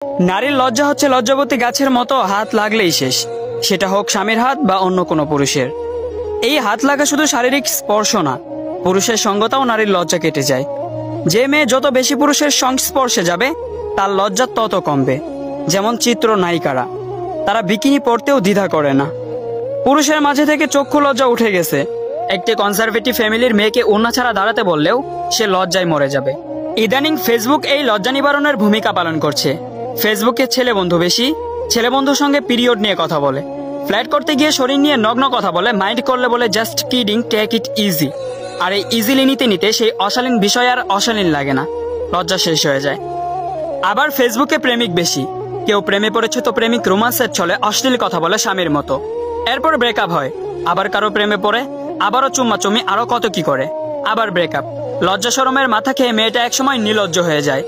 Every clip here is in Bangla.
নারীর লজ্জা হচ্ছে লজ্জাবতী গাছের মতো, হাত লাগলেই শেষ, সেটা হোক স্বামীর হাত বা অন্য কোনো পুরুষের। এই হাত লাগা শুধু শারীরিক স্পর্শ না, পুরুষের সঙ্গতাও নারীর লজ্জা কেটে যায়। যে মেয়ে যত বেশি পুরুষের সংস্পর্শে যাবে তার লজ্জা তত কমবে। যেমন চিত্র নায়িকারা, তারা বিকিনি পরতেও দ্বিধা করে না। পুরুষের মাঝে থেকে চক্ষু লজ্জা উঠে গেছে। একটি কনজারভেটিভ ফ্যামিলির মেয়েকে ওড়না ছাড়া দাঁড়াতে বললেও সে লজ্জায় মরে যাবে। ইদানিং ফেসবুক এই লজ্জা নিবারণের ভূমিকা পালন করছে। ফেসবুকে ছেলে বন্ধু বেশি, ছেলে বন্ধুর সঙ্গে পিরিয়ড নিয়ে কথা বলে, ফ্ল্যাট করতে গিয়ে শরীর নিয়ে নগ্ন কথা বলে, মাইন্ড করলে বলে just kidding, take it easy. আর এই ইজিলি নিতে নিতে সেই অশালীন বিষয় আর অশালীন লাগে না, লজ্জা শেষ হয়ে যায়। আবার ফেসবুকে প্রেমিক বেশি, কেউ প্রেমে পড়েছে তো প্রেমিক রোমান্সের ছলে অশ্লীল কথা বলে স্বামীর মতো, এরপর ব্রেকআপ হয়, আবার কারো প্রেমে পড়ে, আবারও চুম্মাচুম্মি, আরো কত কি করে, আবার ব্রেকআপ। লজ্জা শরমের মাথা খেয়ে মেয়েটা একসময় নির্লজ্জ হয়ে যায়।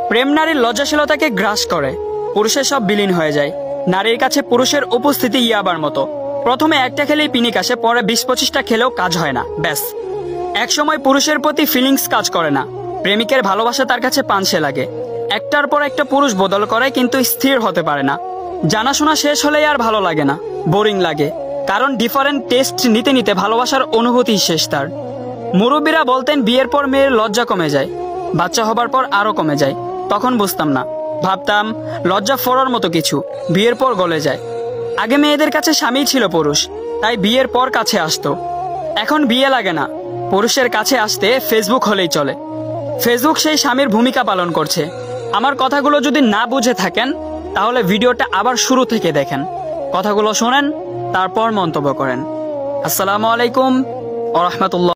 প্রেম নারীর লজ্জাশীলতাকে গ্রাস করে, পুরুষের সব বিলীন হয়ে যায়। নারীর কাছে পুরুষের উপস্থিতি ইয়াবার মতো, প্রথমে একটা খেলেই পিনিক আসে, পরে 20-25টা খেলেও কাজ হয় না, ব্যাস। একসময় পুরুষের প্রতি ফিলিংস কাজ করে না, প্রেমিকের ভালোবাসা তার কাছে পানসে লাগে। একটার পর একটা পুরুষ বদল করে কিন্তু স্থির হতে পারে না। জানাশোনা শেষ হলেই আর ভালো লাগে না, বোরিং লাগে, কারণ ডিফারেন্ট টেস্ট নিতে নিতে ভালোবাসার অনুভূতি শেষ তার। মুরব্বীরা বলতেন বিয়ের পর মেয়ের লজ্জা কমে যায়, বাচ্চা হবার পর আরো কমে যায়। তখন বুঝতাম না, ভাবতাম লজ্জা ফোড়ার মতো কিছু, বিয়ের পর গলে যায়। আগে মেয়েদের কাছে স্বামী ছিল পুরুষ, তাই বিয়ের পর কাছে আসতো। এখন বিয়ে লাগে না, পুরুষের কাছে আসতে ফেসবুক হলেই চলে। ফেসবুক সেই স্বামীর ভূমিকা পালন করছে। আমার কথাগুলো যদি না বুঝে থাকেন তাহলে ভিডিওটা আবার শুরু থেকে দেখেন, কথাগুলো শোনেন, তারপর মন্তব্য করেন। আসসালামু আলাইকুম ওয়া রাহমাতুল্লাহ।